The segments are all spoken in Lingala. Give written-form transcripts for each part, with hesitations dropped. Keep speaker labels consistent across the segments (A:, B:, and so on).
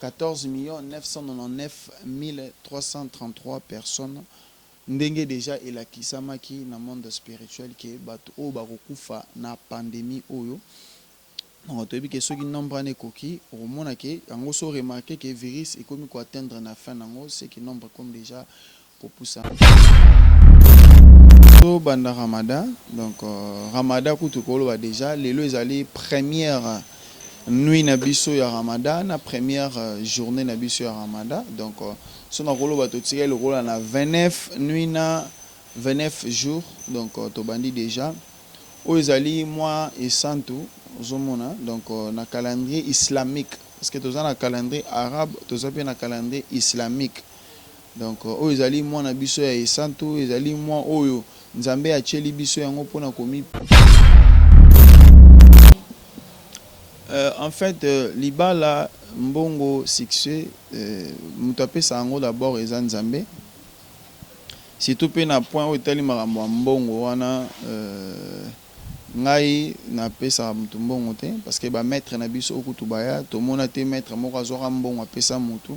A: 14 999 333 personnes ndenge déjà elakisamaki na monde spirituel ke bato oyo bakokufa na pandémie oyo. Donc toyebi ke soki nombre wana ekoki okomona ke yango so remarke ke virus ekomi koatteindre na fin nango, c'est que nombre comme déjà kopusa so banda Ramadan. Donc Ramadan kutu koloba déjà lelo ezali première nuit na biso ya Ramadan, na première journée na biso ya Ramadan. Donc so na koloba totika lokola na 29 nuit na 29 jours. Donc tobandi déjà oyo ezali mois et santu ozomona. Donc na calendrier islamique, parce que toza na calendrier arabe, toza pe na calendrier islamique. Donc oyo ezali mois na biso ya esantu, ezali mois oyo nzambe atieli biso yango mpona komi en fait libala mbongo succès moto apesa yango d'abord eza nzambe, surtout pe na point oyo etali makambo ya mbongo wana ngai napesa moto mbongo te, parce que bamaître na biso okutu baya tomona te maître moko azwaka mbongo apesa motu.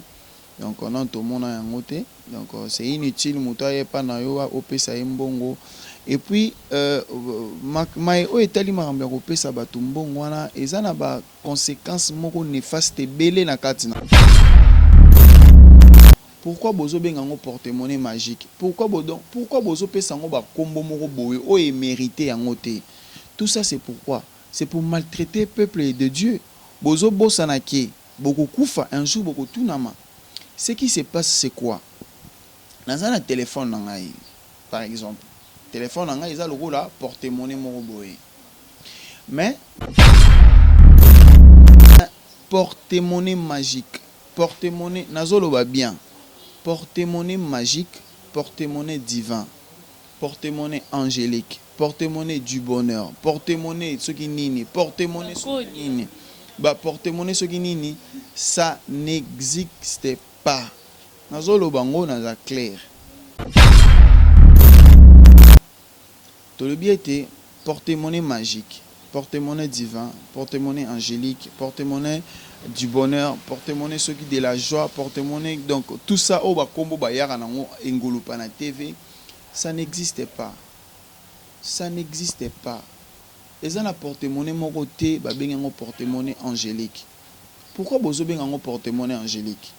A: Donc non tomona yango te. Donc c'est inutile moto ayepa na yo opesa ye mbongo. Et puis mai oyo etali makambo ya kopesa bato mbongo wana eza na ba conséquences moko néfaste ebele na kati na. Pourquoi bozo benga ngo porte-monnaie magique? Pourquoi bozo pesa ngo ba kombo moko boye oyo mérité yango te? Tout ça c'est pourquoi? C'est pour maltraiter le peuple de Dieu. Bozo bosana ke boko kufa un jour boko tunama. Ce qui se passe c'est quoi? Dans un téléphone nangai par exemple. Téléphone nangai eza logo la porte-monnaie moko boye. Mais porte-monnaie magique, porte-monnaie nazoloba bien. Porte-monnaie magique, porte-monnaie divin, porte-monnaie angélique, porte-monnaie du bonheur, porte-monnaie soki nini, porte-monnaie soki nini. Ba porte-monnaie soki nini, ça n'existe pas. Nazoloba ngo naza clair. Tolobi ete porte-monnaie magique, porte-monnaie divin, porte-monnaie angélique, porte-monnaie du bonheur, porte-monnaie ceux qui de la joie, porte-monnaie, donc tout ça au bakombo bayara nango engolo pana TV, ça n'existe pas. Ça n'existe pas. Et ça na porte-monnaie moko te ba benga ngo porte-monnaie angélique. Pourquoi bozo benga ngo porte-monnaie angélique?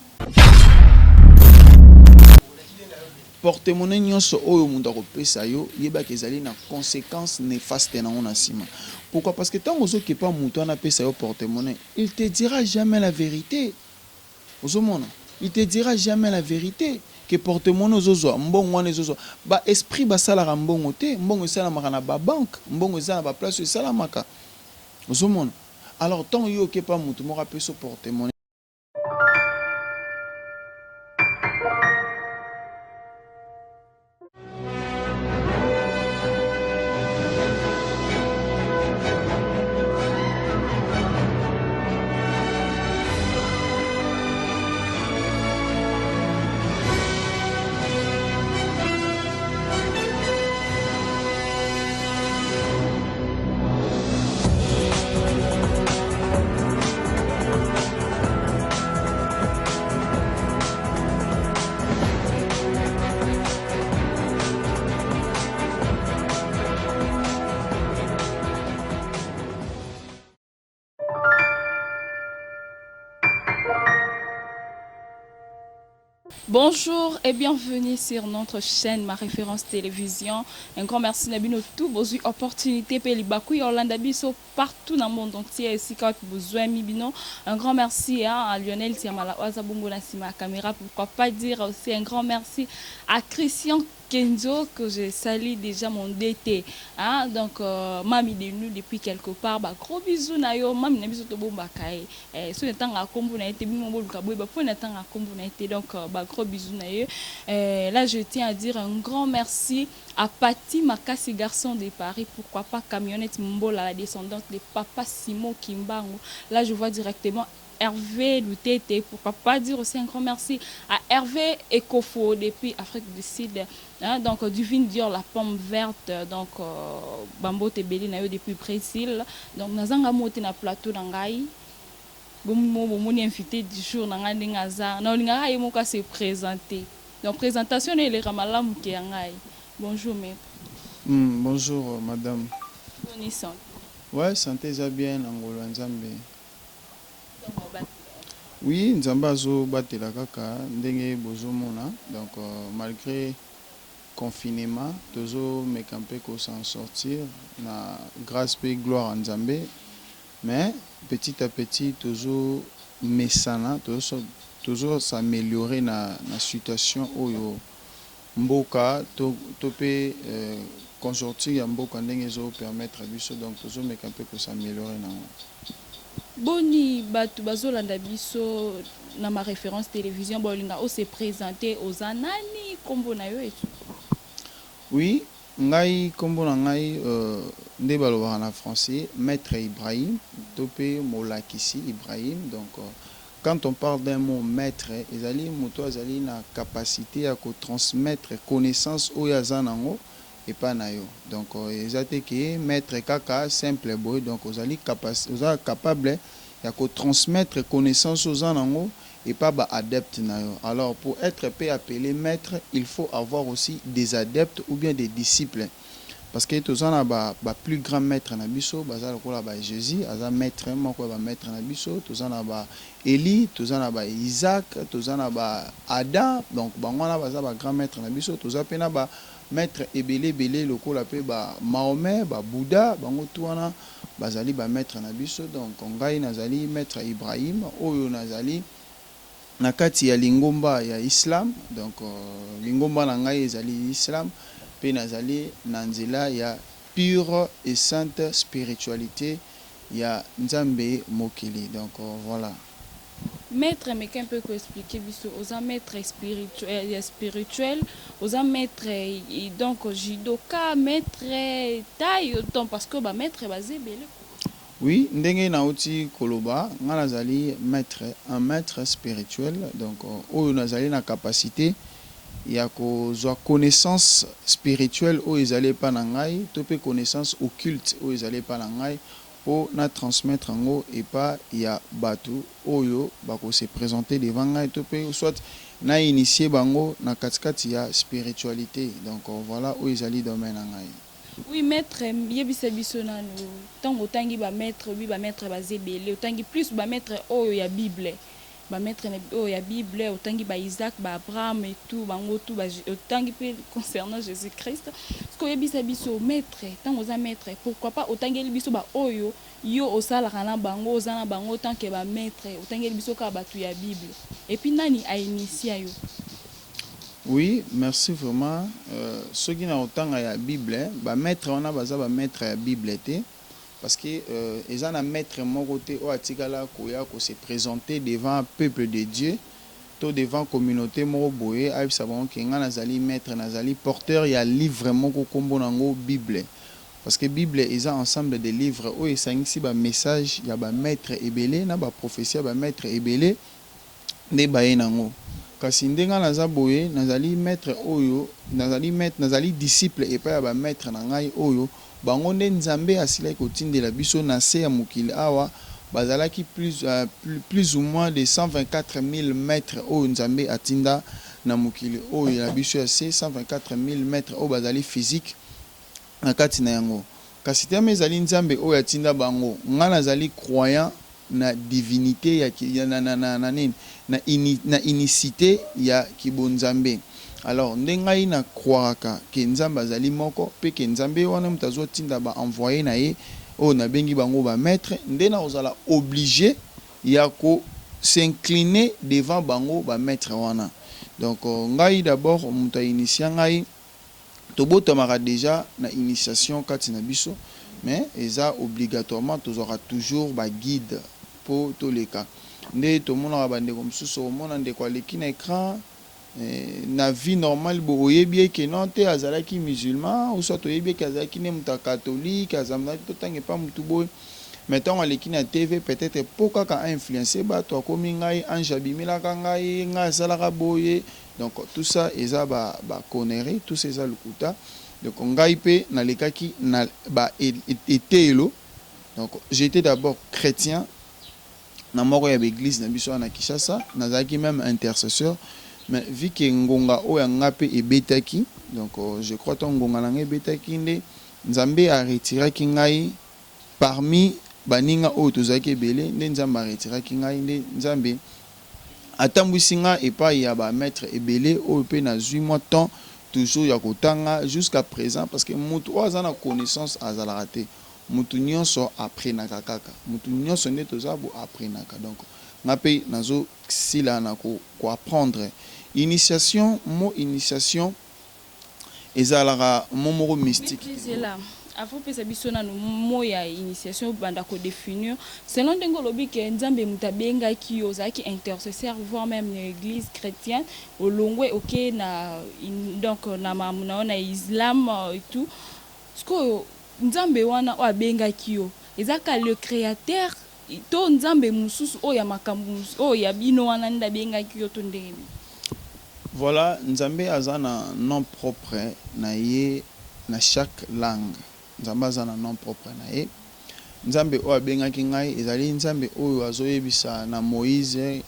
A: Porte-monnaie nyonso oyo mundo akopesa yo yeba ke ezali na conséquences néfastes nango na sima. Pourquoi? Parce que tant que tu pas mouton à payer au porte-monnaie, il te dira jamais la vérité. Il te dira jamais la vérité. Que porte-monnaie ozozo, mbongo wana ozozo, ba esprit basala mbongo te, mbongo sala makana ba banque, mbongo sala ba place sala maka. Ozomona. Alors tant yo ke pas mouton mo rappeler au porte-monnaie.
B: Bonjour et bienvenue sur notre chaîne Ma Référence Télévision. Un grand merci Nabino tout besoin opportunité peli bakou Yolanda biso partout dans le monde entier ici quand besoin mibino. Un grand merci à Lionel Tiamala Wazabungo na sima caméra, pourquoi pas dire aussi un grand merci à Christian Kenzo que je salue déjà mon DT. Hein? Donc, mami de nous depuis quelque part. Bah, gros bisous na yo. Mami na biso to bomba kai. So n'étant à combo na été bimo bol kaboy. Bah, pour n'étant à combo na été. Donc, bah, gros bisous na yo. Là, je tiens à dire un grand merci à Patti Makassi garçon de Paris. Pourquoi pas camionnette Mbola, la descendante de Papa Simon Kimbango. Là, je vois directement Hervé Loutete, pourquoi pas dire aussi un grand merci à Hervé Ekofo depuis Afrique du Sud, hein, donc Divine Dior, la pomme verte, donc Bambo Tebeli Nayo depuis Brésil, donc Nazanga Moti na plateau d'Angaï, bomoni invité du jour na ngai ndenge aza na olingaka ye moko se présenter donc présentation na eleka malamu ke ya ngai. Bonjour maître.
A: Bonjour madame.
B: Boni santé.
A: Ouais, santé eza bien na ngolo ya Nzambe. Oui, Nzambe azobatela kaka ndenge bozomona. Donc malgré confinement tozomeka mpe s'en sortir na grâce pe gloire à Nzambe, mais petit à petit mesana toujours s'améliorer na situation oyo mboka to pe conjoncture ya mboka ndenge ezo permettre biso, donc tozomeka mpe s'améliorer na
B: boni batu bazolanda biso na ma référence télévision bolinga o se présenter aux anani kombo na yo etu.
A: Oui, ngai kombo na ngai nde balobaka na français maître Ibrahim topé molakisi Ibrahim. Donc quand on parle d'un mot maître, ezali moto azali na capacité à transmettre connaissance oyo aza nango et pas na yo. Donc ezate ke maître kaka simple boy, donc ozali capable ya ko transmettre connaissance aux nango et pas ba adepte na yo. Alors pour être appelé maître, il faut avoir aussi des adeptes ou bien des disciples. Parce que tozana ba plus grand maître na biso bazala kola ba Jésus aza maître moko ba maître na biso, tozana ba Élie, tozana ba Isaac, tozana ba Adam, donc bangwana baza ba grand maître na biso, toza pena ba maître ebele lokola pe ba Mahomet, ba Bouddha, bango tuana bazali ba maître na biso. Donc ngai nazali maître Ibrahim oyo nazali na kati ya lingomba ya Islam. Donc lingomba na ngai ezali Islam pe nazali na nzela ya pure et sainte spiritualité ya Nzambe mokili. Donc voilà.
B: Maître mais qu'un peu expliquer biso aux maître spirituel aux maître donc judoka maître taille autant parce que ba maître basé belé.
A: Oui, ndenge nauti koloba nga nazali maître, un maître spirituel. Donc oyo nazali na capacité ya kozwa connaissance spirituelle oyo ezali pa na ngai to pe connaissance occulte oyo ezali pa na ngai po na transmettre ngo et pas ya batu oyo bako se présenter devant ngai to pe soit na initier bango na katikati ya spiritualité. Donc voilà oyo ezali domaine na ngai.
B: Oui maître yebisa biso nanu tango tangi ba maître bazebele tangi plus ba maître oyo ya Bible ba maître oyo ya Bible otangi ba Isaac ba Abraham et tout bango tout ba otangi pe concernant Jésus-Christ ce que yebisa biso maître tango za maître pourquoi pas otangi biso ba oyo yo osala kana bango ozana bango tant que ba maître otangi biso ka batu ya Bible et puis nani a initié yo.
A: Oui, merci vraiment. Ceux qui n'ont autant la Bible, bah maître on a baza ba maître la Bible té parce que ils ont un maître mon côté au atikala koya ko se présenter devant un peuple de Dieu, tout devant communauté mo boye, ay savon que nga nazali maître nazali porteur ya livre mon ko kombo nango Bible. Parce que Bible ils ont ensemble de livres où ils sangisi ba message ya ba maître ebelé na ba prophétie ba maître ebelé ne baye nango. Kasi ndenga naza boye nazali maître oyo nazali disciple et pas ba maître na ngai oyo bango nde Nzambe asila kotindela biso na se ya mokili awa bazalaki plus ou moins de 124 000 maîtres oyo Nzambe atinda na mokili oyo ya biso ya se 124 000 maîtres oyo bazali physique na kati na yango. Kasi teme ezali Nzambe oyo atinda bango nga nazali croyant na divinité ya na unicité ya kibonzambe. Alors ndengai na croiraka ke Nzambe azali moko pe ke Nzambe wana mutazo tinda ba envoyer na ye o na bengi bango ba maître ndena ozala obligé ya ko s'incliner devant bango ba maître wana. Donc ngai d'abord muta initier ngai tobotamaka déjà na initiation kati na biso mais eza obligatoirement tozora toujours ba guide pour tous les cas. Nde to mona ba ndeko msusu mona ndeko aleki na écran na vie normale bo oyebi ke non te azalaki musulman ou soit oyebi ke azalaki ne muta catholique azamna to tangi pa mutu boy mettons aleki na TV peut-être pourquoi ka influencer ba to komi ngai ange abimila ka ngai ngai salaka boye. Donc tout ça eza ba connerie tout ça lukuta. Donc ngai pe na lekaki na ba etelo. Donc j'étais d'abord chrétien na moko ya église na biso na Kinshasa nazaki même intercesseur mais vu que ngonga oyo ngape ebetaki donc je crois que ngonga na ebetaki nde Nzambe a retiré ngai parmi baninga oyo tozaki ebele nde Nzambe a retiré ngai nde Nzambe atambwisi nga epai ya ba maître ebele oyo pe na zui moi temps toujours ya kotanga jusqu'à présent parce que mutu oyo aza na connaissance azalaka te mutu nyonso aprenaka kaka mutu nyonso nde toza bo aprenaka donc nga pe nazo sila na ko apprendre initiation mo initiation ezalaka momoro mystique.
B: Avant pesa biso na mo ya initiation banda ko définir selon ndenge lobi ke Nzambe mutabenga ki ozaki intercesseur voire même une église chrétienne olongwe OK na donc na mamuna na islam et tout ce que Nzambe wana o abenga ki yo ezaka le créateur to Nzambe mususu o ya makambu o ya bino wana nda benga ki yo to ndenge.
A: Voilà, Nzambe azana nom propre na ye na chaque langue. Nzambe azana nom propre na ye. Nzambe oyo abengaki ngai ezali Nzambe oyo azoyebisa na Moïse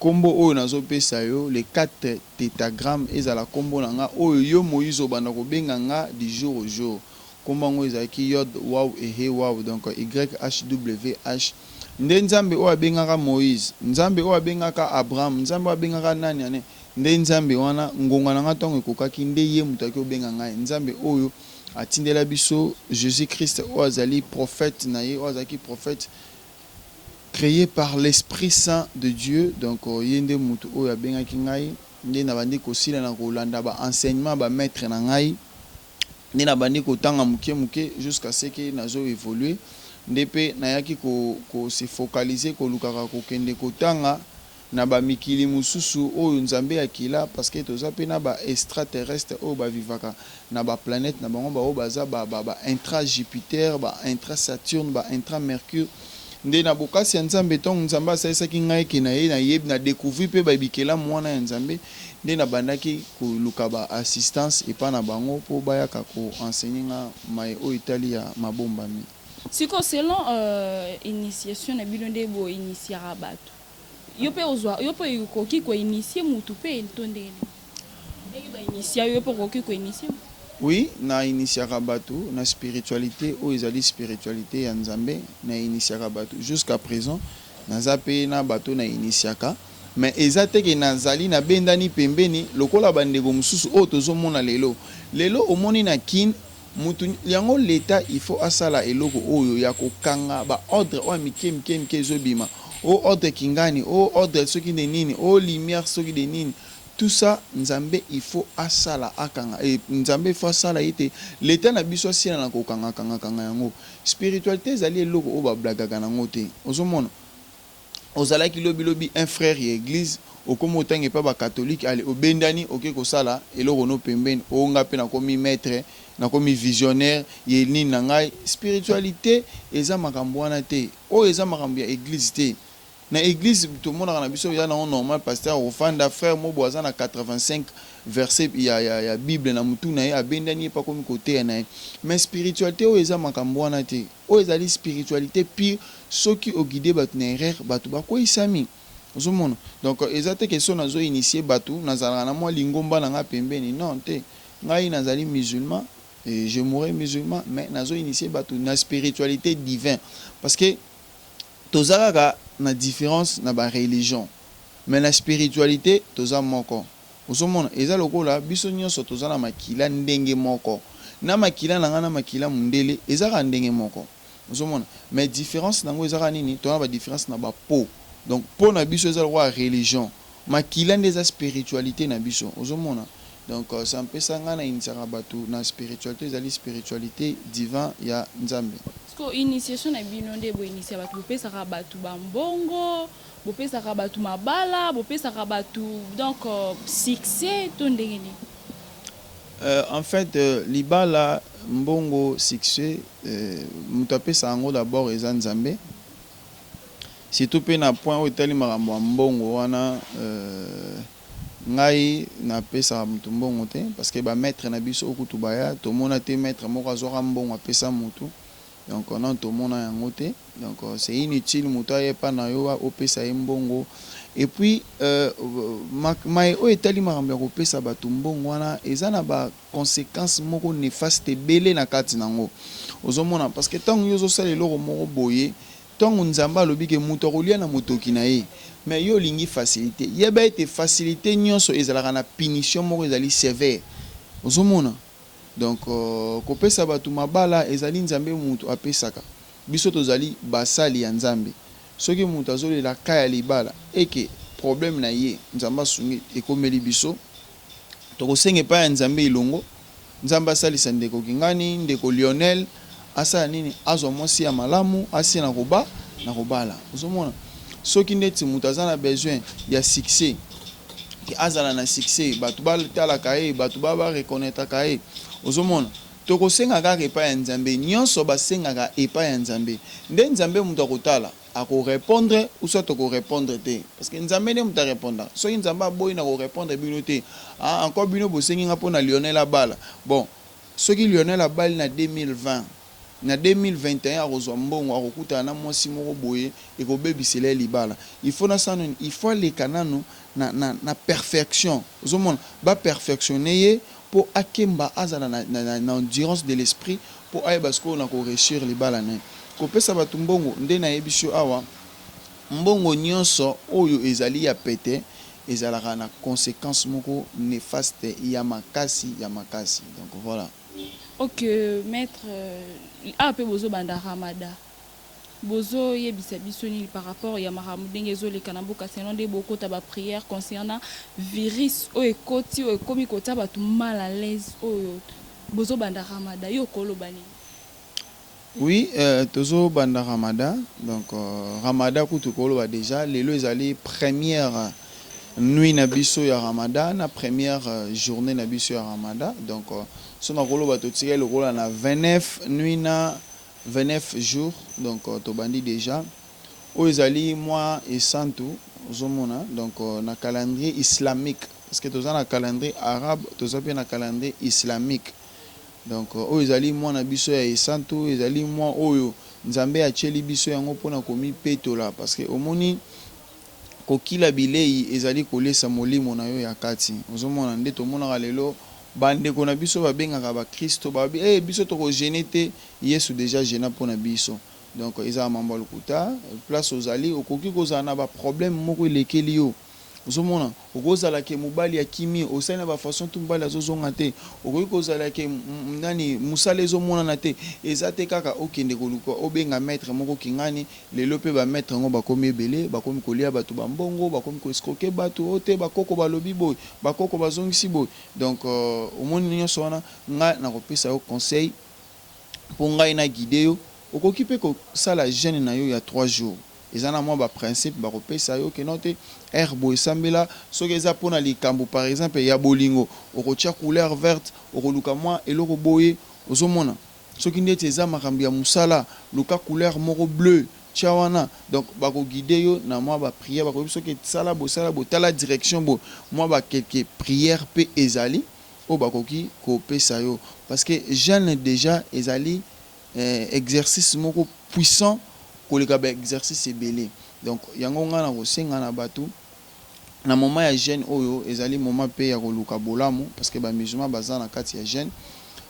A: kombo oyo nazopesa yo les 4 tétragrammes ezala kombo na nga oyo yo Moïse obanda kobenga nga du jour au jour. Kombo ngo ezalaki Yod Waw et He Waw donc YHWH. Nde Nzambe oyo abengaka Moïse, Nzambe oyo abengaka Abraham, Nzambe oyo abengaka nani ane nde Nzambe wana ngonga na nga ntango ekokaki nde ye mutaki obenga ngai Nzambe oyo atindela biso Jésus Christ oyo azali prophète na ye oyo azalaki prophète créé par l'Esprit Saint de Dieu donc ye nde mutu oyo abengaki ngai nde na bandi kosila na kolanda ba enseignement ba maître na ngai nde na bandi kotanga muke muke jusqu'à ce que nazo évoluer nde pe nayaki ko se focaliser kolukaka kokende kotanga na ba mikili mususu oyo Nzambe akila parce que toza pe na ba extraterrestre oyo ba vivaka na ba planète na bango ba oyo baza ba intra Jupiter ba intra Saturne ba intra Mercure nde na bokasi ya Nzambe tong Nzambe asaisaki ngai ke na ye na yebi na découvrir pe ba bikela mwana ya Nzambe nde na bandaki koluka ba assistance epa na bango po bayaka ko enseigner nga mai oyo itali ya mabombami.
B: Siko selon initiation na bino nde bo initiera bato yo pe ozwa yo pe koki ko initier mutu pe ntondele ndenge ba initier yo pe koki ko initier.
A: Oui, na initiera bato na spiritualité o ezali spiritualité ya Nzambe na initiera bato jusqu'à présent naza pe na bato na initiaka mais ezate ke nazali na bendani pembeni lokola bandeko mususu o tozomona lelo omoni na kin mutu yango l'état il faut asala eloko oyo ya kokanga ba ordre o mike zobima o ordre kingani o ordre soki de nini o lumière soki de nini tout ça Nzambe il faut asala akanga et Nzambe il faut asala ite l'état na biso sina na kokanga kanga yango spiritualité ezali eloko o ba blagaka nango te ozomona ozalaki lobi un frère ya église okomo tangi pa ba catholique ale obendani oke kosala eloko no pembeni o nga pe na komi maître na komi visionnaire ye nini na ngai spiritualité eza makambo wana te o eza makambo ya église te na église tout le monde na biso ya na normal pasteur ofanda frère mo boza na 85 verset ya bible na mutu na ye abendani pa komi côté na mais spiritualité o eza makambo wana te o ezali spiritualité pire soki ogide batu na erreur batu bakoisami ozomona donc ezate question nazo initier batu nazala na moi lingomba na nga pembeni non te ngai nazali musulman et je mourrai musulman mais nazo initier batu na spiritualité divin parce que tozalaka na différence na ba religion mais la spiritualité toza moko ozomona eza lokola biso nyonso toza na makila ndenge moko na makila na nga na makila mundele ezaka ndenge moko ozomona mais différence nango ezaka nini tona ba différence na ba peau donc pour na biso eza lokola religion makila nde eza spiritualité na biso ozomona donc ça mpesa nga na initiaka batu na spiritualité ezali spiritualité divin ya Nzambe.
B: Ko initiation na bino nde bo initia batu bopesaka batu bambongo bopesaka batu mabala bopesaka batu donc succès to ndenge ni
A: en fait libala mbongo succès mutu apesa yango d'abord eza Nzambe surtout pe na point oyo etali makambo ya mbongo wana ngai napesaka mutu mbongo te parce que ba maître na biso okutu baya tomona te maître moko azwaka mbongo apesa mutu donc on a tout le monde en côté, donc c'est inutile muta ye pa na yo opesa mbongo. Et puis mai o etali makambo ya kopesa bato mbongo wana eza na ba conséquences moko néfaste belé na kati nango ozomona parce que tant yo ozosala eloko moko boye ntango nzambe alobi ke moto akolia na motoki na ye mais yo olingi facilité yeba ete facilité nyonso ezalaka na punition moko ezali sévère ozomona. Donc kopesa bato mabala ezali nzambe moto apesaka biso tozali basali ya nzambe soki moto azolela kaya libala eke problème na ye nzambe asungi ekomeli biso tokosenga epai ya nzambe ilongo nzambe asalisa ndeko kingani ndeko Lionel asala nini azwa mwasi ya malamu asi na kobala ozomona soki ndeti moto aza na besoin ya succès ki azala na succès bato batalaka ye bato bareconnaîtraka ye ozomona tokosenga kaka epai ya nzambe nyonso basengaka epai ya nzambe nde nzambe moto akotala akorépondre ou soit akorépondre te parce que nzambe nde moto arépondre soki nzambe aboyi na korépondre bino te encore bino bosengi nga mpona Lionel abala bon soki Lionel abali na 2020 na 2021 akozwa mbongo akokutana na mwasi moko boye ekobebisela libala il faut na sano il faut leka nano na perfection ozomona ba perfectionner ye pour akemba azala na endurance de l'esprit pour ayeba siko na ko réussir libala na kopesa bato mbongo nde na yebisho awa mbongo nyonso oyo ezali ya pete ezalaka na conséquence moko néfaste ya makasi donc voilà.
B: Ok, maître, peu bozo banda ramada. Bozo yebisa bisoni par rapport ya mahamudenge zo le kanamboka selon des beaucoup taba prière concernant virus o ekoti o ekomi kota batu mal à l'aise o bozo banda ramada yo kolo bani.
A: Oui, tozo banda ramada donc ramada kutu kolo ba déjà lelo ezali première nuit na biso ya Ramadan na première journée na biso ya Ramadan donc son akolo ba totika le rôle na 29 nuit na 29 jours donc to bandi déjà o ezali mois et santo ozomona donc na calendrier islamique parce que toza na calendrier arabe toza pe na calendrier islamique donc o ezali mois na biso ya santo ezali mois oyo nzambe acheli biso yango pona komi petola parce que omoni kokila bilei ezali kolesa molimo na yo ya kati ozomona nde tomonaka lelo bandeko na biso babengaka bakristo babi biso tokogene te yesu déjà gena mpona biso donc ezala mambo ya lokuta place ozali okoki kozala na baproblème moko elekeli yo ozomona okozala ke mobali ya kimi osali na bafaçon tu mobali azozonga te okoki kozala ke nani musala ezomonana te eza te kaka okende koluka obenga maître moko kingani lelo mpe bamaître yango bakomi ebele bakomi kolia bato bambongo bakomi koescroke bato ote bakoko balobi boye bakoko bazongisi boye donc omoni nyonso wana ngai nakopesa yo conseil mpo ngai na guide yo okoki mpe kosala jeune na yo ya 3 jours ezana mwa ba principe ba kopesa yo ke note herbo esambela soki eza pona likambo par exemple ya bolingo okotia couleur verte okoluka mwa eloko boye ozomona soki ndeti eza makambo ya musala luka couleur moko bleu tia wana donc bako guider yo na mwa ba prière bako soki sala bo tala direction bo mwa ba quelques prières pe ezali o bakoki kopesa yo parce que jeune déjà ezali exercice moko puissant koleka ba exercice ebele donc yango ngana kosenga na bato na moment ya jeune oyo ezali moment pe ya koluka bolamu parce que ba musulman baza na kati ya jeune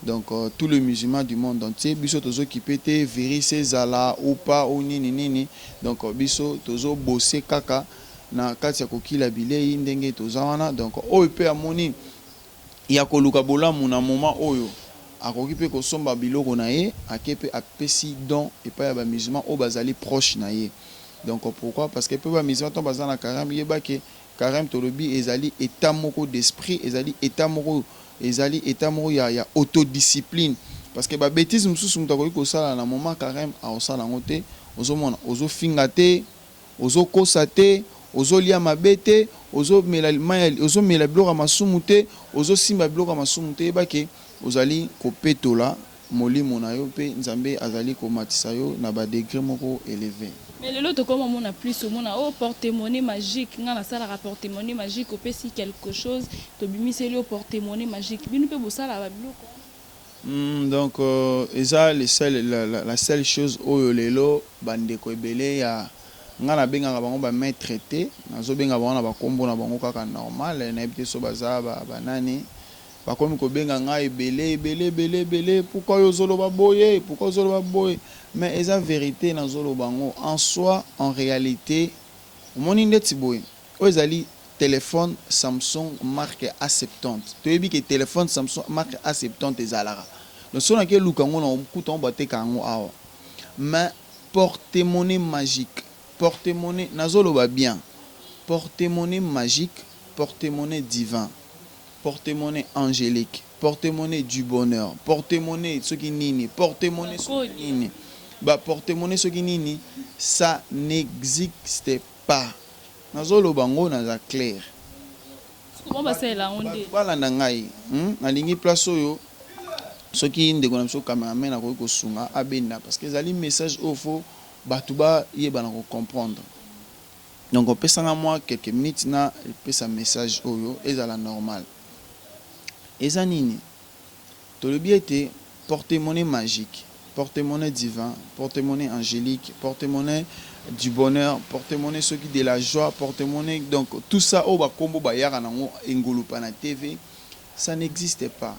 A: donc tous les musulmans du monde entier biso tozo kipete virus ezala ou pas ou nini donc biso tozo bosser kaka na kati ya kokila bilei ndenge toza wana donc oyo pe amoni ya koluka bolamu na moment oyo akoki pe kosomba biloko na ye akepe apesi don epai ya ba musulman o bazali proche na ye donc pourquoi parce que pe ba musulman to bazana carême yeba ke carême tolobi ezali état moko d'esprit ezali état moko ya autodiscipline parce que ba bêtise mususu mutu akoki kosala na moment carême aosala ngo te ozomona ozofinga te ozokosa te ozolia mabe te ozomela biloko ya masumu te ozosimba biloko ya masumu te yeba ke ozali kopetola molimo na yo pe nzambe azali komatisa yo na ba degré moko élevé.
B: Mais le lot comme on a plus au monde au porte-monnaie magique ngana sala ra porte-monnaie magique au pesi quelque chose to bimiseli au porte-monnaie magique binu pe bosala ba biloko
A: Donc eza la seule chose oyo lelo bandeko ebele ya nga na benga bango ba maître te nazo benga bango na bakombo na bango kaka normal na ebite so baza banani bakomi ko benga nga ebele pourquoi yo zolo ba boye pourquoi zolo ba boye mais eza vérité na zolo bango en soi en réalité moni ndeti boye oyo ezali téléphone Samsung marque A70 toyebi ke téléphone Samsung marque A70 ezalaka donc so na ke lukango na okuta on bateka ngo awa mais porte-monnaie magique porte-monnaie nazoloba bien porte-monnaie magique porte-monnaie divin porte-monnaie angélique porte-monnaie du bonheur porte-monnaie soki nini porte-monnaie soki nini ba porte-monnaie soki nini ça n'existe pas nazoloba ngo naza clair
B: comment basela onde
A: balanda ngai nalingi place oyo soki ndeko na biso cameraman akoki kosunga abenda parce que ezali message oyo fo bato bayebana comprendre donc opesanga moi quelques minutes na epesa message oyo ezala normal eza nini tolobi ete porte-monnaie magique porte-monnaie divin porte-monnaie angélique porte-monnaie du bonheur porte-monnaie soki de la joie porte-monnaie donc tout ça oyo bakombo bayaka nango engolupa na TV ça n'existe pas.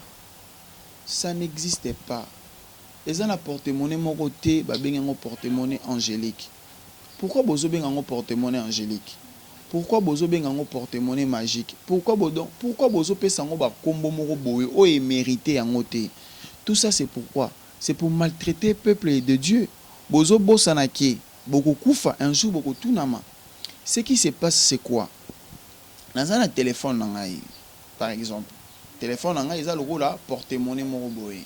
A: Ça n'existe pas. Eza na porte-monnaie moko te babenga ngo porte-monnaie angélique. Pourquoi bozo benga ngo porte-monnaie angélique? Pourquoi bozo benga ngo porte-monnaie magique? Pourquoi bozo pesa ngo bakombo moko boye o mérité yango te? Tout ça c'est pourquoi? C'est pour maltraiter le peuple de Dieu. Bozo bosana ke boko kufa un jour boko tunama. Ce qui se passe c'est quoi? Dans un téléphone nangai par exemple téléphone nanga eza lokola porte-monnaie moko boye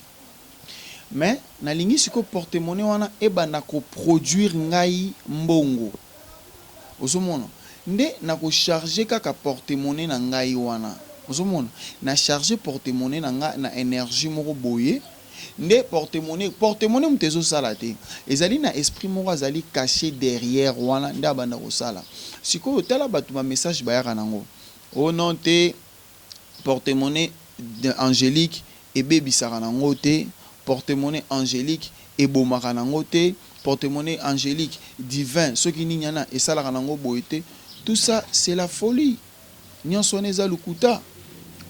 A: mais nalingi siko porte-monnaie wana ebanda ko produire ngai mbongo ozomona nde na ko charger kaka porte-monnaie na ngai wana ozomona na charger porte-monnaie na nga na énergie moko boye nde porte-monnaie mutezo sala te ezali na esprit moko azali caché derrière wana nde abanda ko sala siko tala batu ba message bayaka nango o non te porte-monnaie angélique et baby saranango te porte-monnaie angélique et bomaranango te porte-monnaie angélique divin ce qui ninyana et salaranango boete tout ça c'est la folie nyonso eza lukuta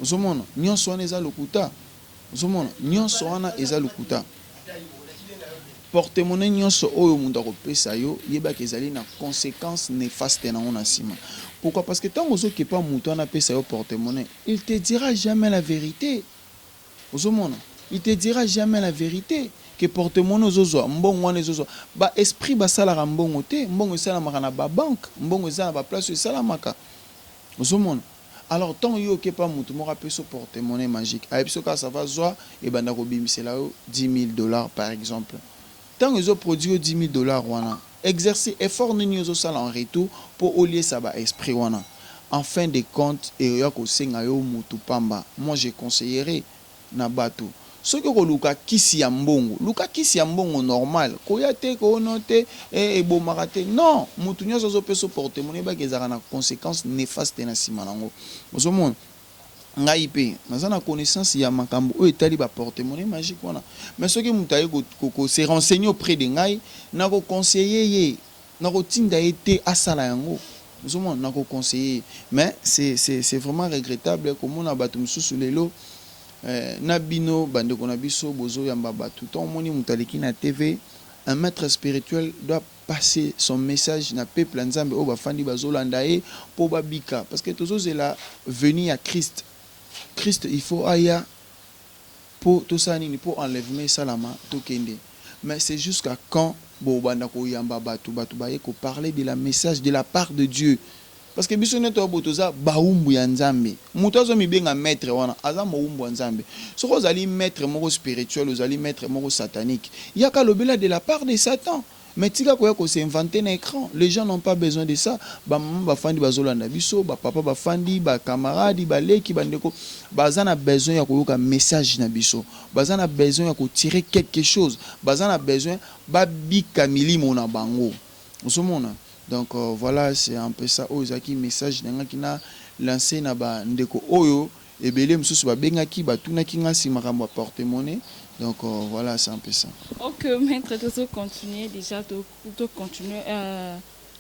A: ozomona nyonso eza lukuta ozomona nyonso wana eza lukuta porte-monnaie nyonso oyo mundu akopesa yo yebaka ezali na conséquence néfaste nango na sima. Pourquoi? Parce que tant que tu pas mouton à payer au porte-monnaie, il te dira jamais la vérité. Il te dira jamais la vérité. Que porte-monnaie zozo, mbongo wana zozo, ba esprit ba sala mbongo te, mbongo sala makana ba banque, mbongo sala ba place sala maka. Ozomona. Alors tant yo ke pas mouton mo rappeler ce porte-monnaie magique. A episo ka ça va zoa et banda ko bimisela yo $10,000 par exemple. Tant que zo produit $10,000 wana exercer effort nini ozo sala en retour pour olier ça ba esprit wana en fin de compte et ya ko senga yo mutu pamba moi je conseillerais na bato soki ko luka kisi ya mbongo normal ko ya te ko note e bomaka te non mutu nyoso zo peso porte-monnaie ba kezaka na conséquence néfaste na sima nango ozomona ngai pe naza na connaissance ya makambo oyo etali ba porte-monnaie magique wana mais soki mutu aye ko se renseigner auprès de ngai na ko conseiller ye na ko tinda ete asala yango ozomona na ko conseiller mais c'est vraiment regrettable comme on a batu mususu lelo na bino bandeko na biso bozo yamba batu ton moni mutu aleki na TV un maître spirituel doit passer son message na peuple nzambe o bafandi bazolanda ye po babika parce que tozo zela venir à Christ il faut aya pour tout ça nini pour enlèvement salama to kende mais c'est jusqu'à quand bo banda ko yamba batu baye ko parler de la message de la part de Dieu parce que biso neto botoza baumbu ya nzambe mutu azo mibenga maître wana aza moumbu ya nzambe soko ozali maître moko spirituel ozali maître moko satanique yaka lobela de la part de Satan. Mais tika koya ko s'inventer un écran. Les gens n'ont pas besoin de ça. Ba maman ba fandi bazolanda biso, ba papa ba fandi, ba camarade, ba leki bandeko, bazan a besoin ya koyoka message na biso. Bazan a besoin ya ko tirer quelque chose. Bazan a besoin ba bika milimo na bango. Osomona. Donc voilà, c'est un peu ça. Ozaki message nanga kina lancé na ba ndeko oyo ebele mosusu babengaki batunaki nga nsima makambo ya porte-monnaie. Donc voilà, c'est un peu ça.
B: Ok, maître, tu continuer déjà, tu continuer.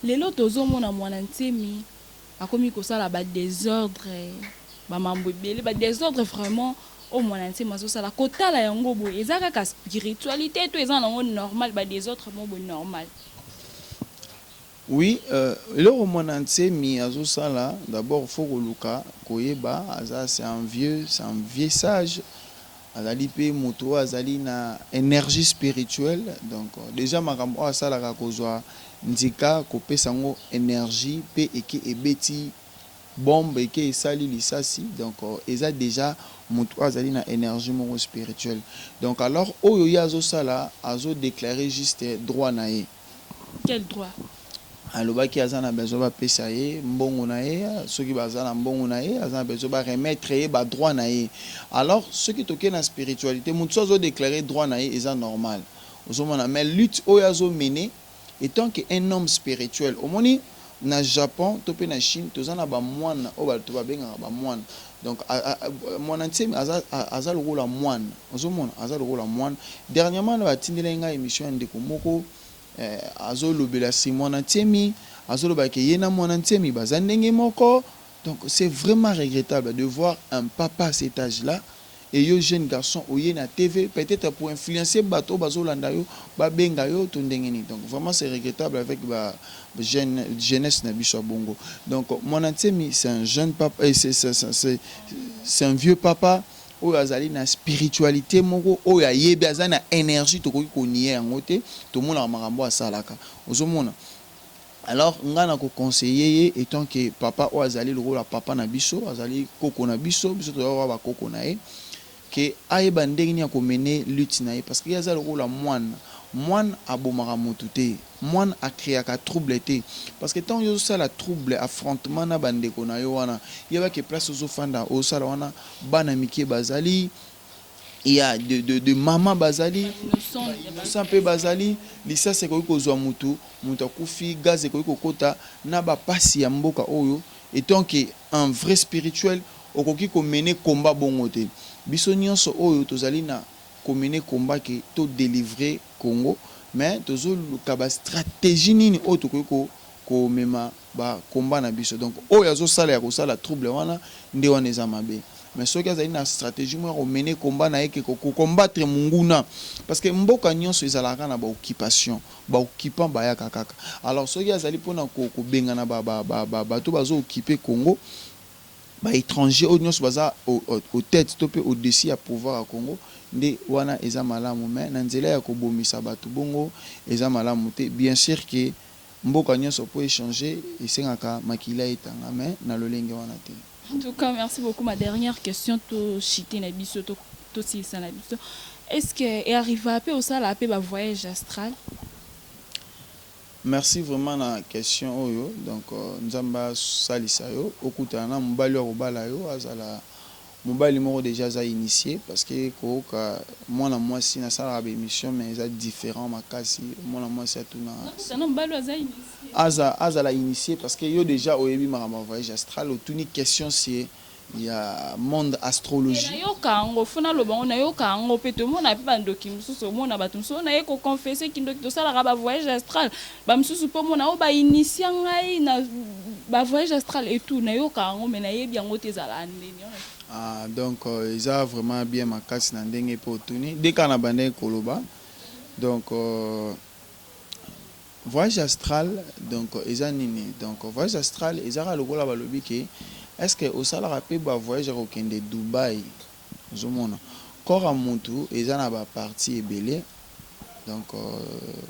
B: Les lots tozomona mwana ntemi akomi kosala ba désordre, ba mambo ebele, ba désordre vraiment au mwana ntemi mazosala kotala yango boye eza kaka spiritualité to eza nango normal ba désordre mo bo normal.
A: Oui, eloko mwana ntemi azosala d'abord faut koluka koyeba aza c'est un vieux sage. Azali pe moto azali na énergie spirituelle, donc déjà makambo asalaka kozwa ndika kopesa ngo énergie pe eke ebeti bombe eke esali lisasi, donc eza déjà moto azali na énergie moko spirituelle. Donc alors oyo ya azosala azo déclarer juste droit na ye.
B: Quel droit?
A: Alobaki aza na besoin bapesa ye mbongo na ye, soki baza na mbongo na ye aza na besoin baremettre ye badroit na ye. Alors soki toke na spiritualité moto azo déclarer droit na ye eza normal ozomona, mais lutte oyo azo mener étant que un homme spirituel omoni na Japon to pe na Chine toza na bamwana oyo bato babengaka bamwana. Donc mwana ntemi aza lokola mwana ozomona, aza lokola mwana. Dernièrement na batindela ngai émission ya ndeko moko azolobela si mwana ntemi azolobaki ye na mwana ntemi baza ndenge moko. Donc c'est vraiment regrettable de voir un papa à cet âge là et yo jeune garçon oye na TV peut-être pour influencer bato bazolanda yo babenga yo to ndenge ni. Donc vraiment c'est regrettable avec ba jeunesse na biso bongo. Donc mwana ntemi c'est un jeune papa et c'est un vieux papa oyo azali na spiritualité moko oyo ayebi aza na énergie tokoki konie yango te tomonaka makambo asalaka ozomona. Alors nga na koconseiller ye étant que papa oyo azali lokola papa na biso azali koko na biso toyoka bakoko na ye ke ayeba ndenge nini akomene lutte na ye, parce que ye aza lokola mwana abomaka motu te, mwana akreaka trouble te, parce que tant yo osala trouble affrontement na bandeko na yo wana yebaki place ozofanda osala wana bana mike bazali, il y a de maman bazali innocent pe bazali lisasi ekoki kozwa mutu akufi gaz ekoki kokota na bapasi ya mboka oyo, étant que un vrai spirituel okoki komene combat bongo te. Biso nyonso oyo tozali na komene combat ke to délivrer Congo, mais tozoluka ba stratégie nini oyo tokoki komema ba combat na biso. Donc oyo azosala ya kosala trouble wana nde wana eza mabe. Mais soki azali na stratégie mo ya mener combat na yeke ko combattre munguna, parce que mboka nyonso ezalaka na ba occupation ba occupant bayaka kaka. Alors soki azali pona ko benga na bato bazo occuper Congo, ba étranger au nyonso baza au tête topé au dessus à pouvoir à Congo nde wana eza malamu, mais na nzela ya ko bomisa bato bongo eza malamu te. Bien sûr que mboka nyonso po échanger esengaka makila etanga, mais na lolenge wana te.
B: En tout cas, merci beaucoup. Ma dernière question, est-ce que arrive à peu au la paix voyage astral?
A: Merci vraiment la question oyo. Donc nzamba salisayo okutana mobali wa kobala yo azala mobali moko déjà za initié, parce que moi na moi si na sala ba émission mais ça différent makasi moi na moi c'est tout na azala initié, parce que yo déjà oyebi marama voyage astral otuni question c'est il y a monde astrologie
B: na yo kango funa lo bango na yo kango peto mona pe bandoki mususu mona batu mususu na ye ko confesser kindoki to sala ba voyage astral ba mususu pe mona o ba initié ngai na ba voyage astral et tout na yo kango mais na ye bien ngote zala ndeni.
A: Ah, donc ils ont vraiment bien ma casse na ndenge po tuni dès qu'on a bandé koloba. Donc voyage astral, donc ils ont nini, donc voyage astral ils ont le gola balobi ke est-ce que au sala rapé ba voyage au kende Dubaï zomona corps à montou ils ont ba partie ebelé. Donc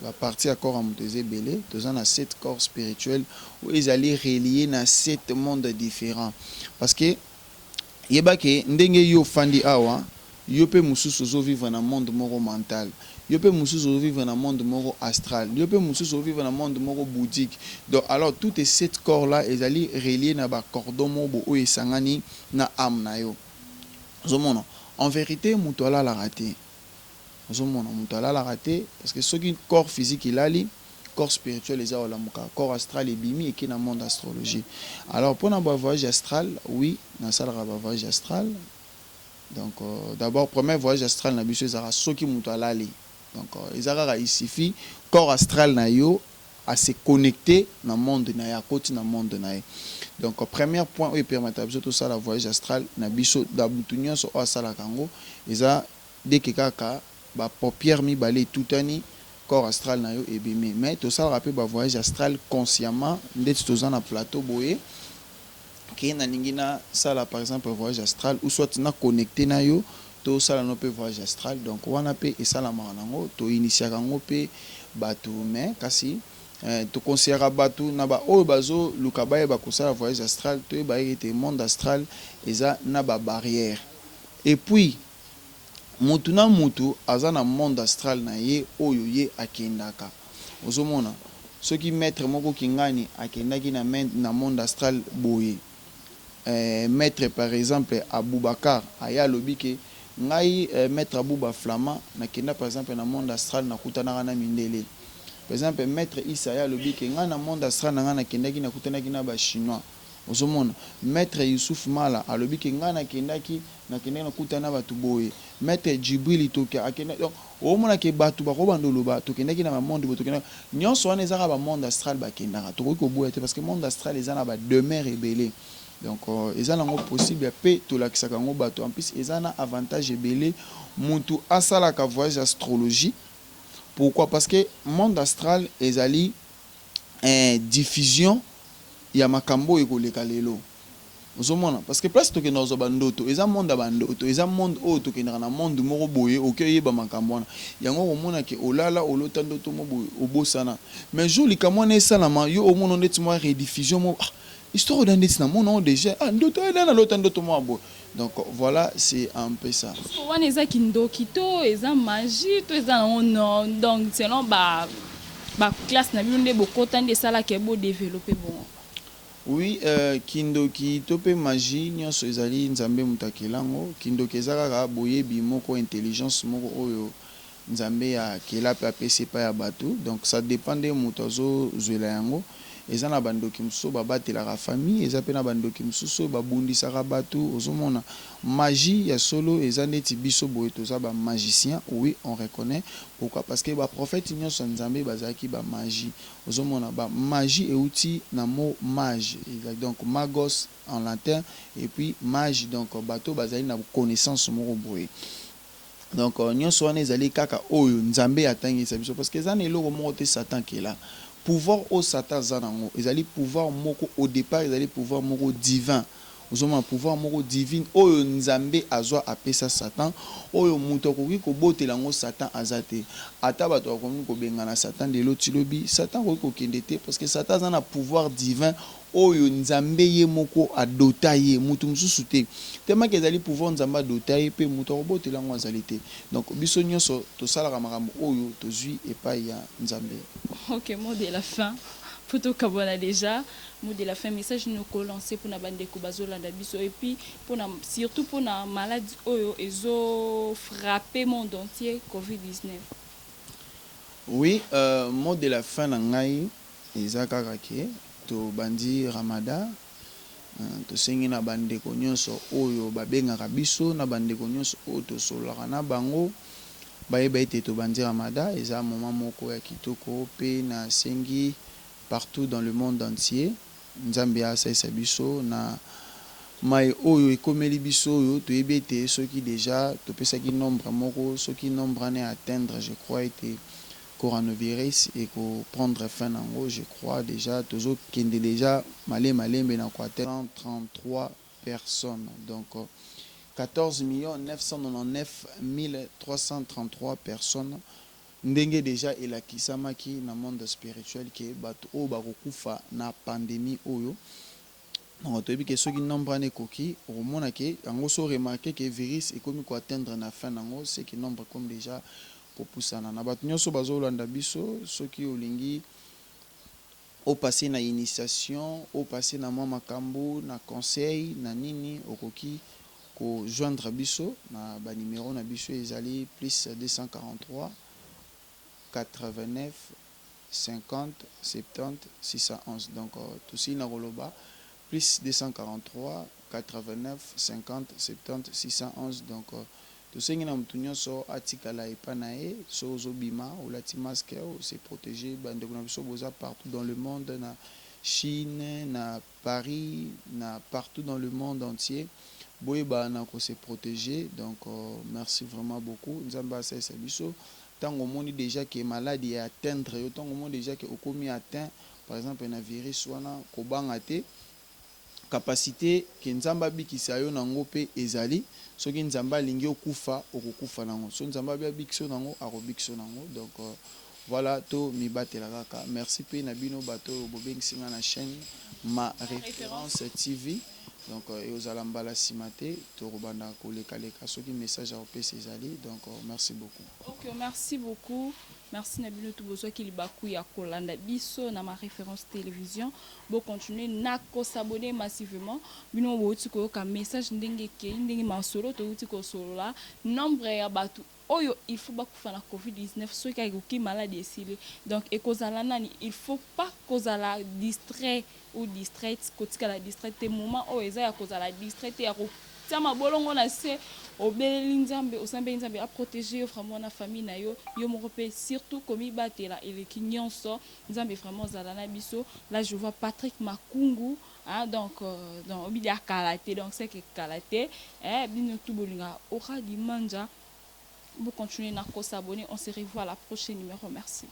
A: la partie à corps à montou ebelé tous en a 7 corps spirituels où ils allaient relier na 7 mondes différents, parce que yebake ndenge yo fandi awa yo pe mususu zo vivre na monde moko mental, yo pe mususu zo vivre na monde moko astral, yo pe mususu zo vivre na monde moko bouddhique. Donc alors tous ces 7 corps là ils allaient relier na ba cordon moko o esangani na âme na yo zomona. En vérité muto ala la raté zomona, muto ala la raté, parce que ce qui corps physique il ali corps spirituel eza olamuka corps astral ebimi eki na monde astrologie. Alors pour un voyage astral, oui na salara ba voyage astral. Donc d'abord premier voyage astral na biso ezara soki mutu alali. Donc ezara il suffit corps astral na yo à se connecter dans le monde na ya koti na monde na ye. Donc premier point où il permet à tout ça la voyage astral na biso da butunyo so asala kango eza dès que kaka ba paupière mi balé toutani corps astral na yo ebimi. Mais tout ça rappelle ba voyage astral consciemment ndeti tozana na plateau boye qui na ningina sala par exemple voyage astral ou soit na connecté na yo to sala no pe voyage astral. Donc wana pe et sala marango to initia kango pe bato mais kasi to conseillera bato na ba oyo bazo lukabaye ba kosala voyage astral to ba été monde astral eza na ba barrière. Et puis mutu na mutu aza na monde astral na ye oyo ye akendaka ozomona soki maître moko kingani akendaki na monde astral boye maître par exemple Aboubakar aya lobi ke ngai maître Abouba Flamand nakenda par exemple na monde astral nakutanaka na mindele. Par exemple maître Isaya lobi ke ngai na monde astral na nakendaki nakutanaki na ba chinois ozomona. Maître Youssouf Mala alobi ke ngai nakendaki nakutana batu boye. Maître Djibril Toke akenda donc omona ke batu bako bandoloba tokendaki na monde bo tokenda nyonso wana ezaka ba monde astral bakendaka tokoki koboya te parce que monde astral ezana ba demeure ebele. Donc eza nango possible pe tolakisaka ngo bato en plus eza na avantage ebele mutu asalaka voyage astrologie. Pourquoi? Parce que monde astral ezali diffusion ya makambo ekoleka lelo ozomona parce que place tokenda ozo bandoto eza monde bandoto eza monde oyo tokendaka na monde moko boye okeyeba makambo wana yango omona ke olala olota ndoto mo boye obosana mais jour likamwana esalama yo omona ndeti mo rediffusion mo histoire d'un ndeti na mona déjà ndoto ena na lota ndoto mo boye. Donc voilà c'est un peu ça.
B: Wana eza kindoki to eza magie to eza non donc selon ba classe na bino nde bokota nde sala ke bo développer bon.
A: Oui, kindoki tope magie nyonso ezali nzambe mutakelango kindoki ezaka boyebi moko intelligence moko oyo nzambe ya kela pe apesi pa ya bato. Donc ça dépend de mutu azozwela yango eza na bandoki mosusu babatelaka famille eza pe na bandoki mosusu babundisaka bato ozomona. Magie ya solo eza neti biso boye toza ba magicien. Oui on reconnaît pourquoi parce que ba prophète nyonso nzambe bazalaki ba magie ozomona. Ba magie euti na mot mage donc magos en latin et puis mage donc bato bazali na connaissance moko boye. Donc nyonso wana ezali kaka oyo nzambe atangisa biso parce que eza na eloko moko te Satan qui est là. Pouvoir au Satan zanango ezali pouvoir moko au départ ezali pouvoir moko divin ozoma pouvoir moko divine oyo nzambe azwa apesa Satan oyo mutu akoki kobotela ngo Satan azate ata bato akomi kobengana Satan de lotilobi Satan akoki kokende te parce que Satan aza na pouvoir divin oyo nzambe ye moko adota ye mutu mususu te tellement que ezali pouvoir nzambe adota ye pe mutu akobotela ngo azali te. Donc biso nyonso tosalaka makambo oyo tozwi epai ya nzambe.
B: Ok, mot de la fin. Plutôt kabona déjà, mot de la fin, message nous lancer pour na bande ko bazolanda biso et puis pour na surtout pour na maladie oyo ezo frapper monde entier Covid-19.
A: Oui, mot de la fin na ngai ezaka kake to bandi Ramadan to sengi na bande ko nyonso oyo babengaka biso na bande ko nyonso oyo to solaka na bango bayeba ete to bandi Ramadan eza moment moko ya kitoko pe na sengi partout dans le monde entier nzambe asaisa biso na mai oyo ekomeli biso oyo toyebi ete soki déjà topesaki nombre moko soki nombre ane atteindre je crois ete coronavirus et ko prendre fin nango je crois déjà tozo kende déjà malembe na ko atteindre 33 personnes donc 14 999 333 personnes ndenge déjà elakisamaki na monde spirituel ke bato oyo bakokufa na pandémie oyo. Donc toyebi ke soki nombre ane ekoki okomona ke yango so remarqué ke virus ekomi ko atteindre na fin nango c'est que nombre comme déjà kopusana na bato nyonso bazolanda biso soki olingi opasser na initiation opasser na mwa makambo na conseil na nini okoki ko joindre biso na ba numéro na biso ezali plus 243 89 50 70 611. Donc tout ça na roloba plus 243 89 50 70 611. Donc tout ça na mutu nyonso atikala epa na ye so ozobima olati masque c'est protégé bandeko na biso boza partout dans le monde, na Chine, na Paris, na partout dans le monde entier. Boyeba na ko se protéger. Donc merci vraiment beaucoup. Nzamba sa biso tant au monde déjà qui est malade et atteindre autant au monde déjà qui est commis atteint par exemple un virus wana ko bangate capacité que nzamba bikisa yo nango pe ezali soki nzamba lingi okufa okokufa nango so nzamba bikisa nango akobikisa nango. Donc voilà to mibatela kaka. Merci pe na bino bato bobengisinga na chaîne ma référence TV. Donc et aux alambala simate to robanda ko leka soki message à opesa ezali. Donc merci beaucoup.
B: OK, merci beaucoup. Merci Nabino Toubozo qui libaku ya kolanda biso na ma référence télévision. Bon continuer na ko s'abonner massivement. Bino bo tiko ka message ndenge ke ndenge masolo to tiko solo la nombre ya batu oyo il faut pas faire la COVID-19 ceux qui malade esili. Donc ekozala nani il faut pas kozala distrait ou distraite kotika la distraite moment o eza ya kozala distraite ya ko tama bolongo na se obeleli nzambe osambe nzambe a protéger vraiment na famille na yo yo moko pe surtout komi batela eleki nyonso nzambe vraiment zala na biso. Là je vois Patrick Makungu hein, donc dans obidia karaté donc c'est que karaté bino tout bolinga aura di manja. Vous continuez à s'abonner, on se revoit à la prochaine numéro. Merci.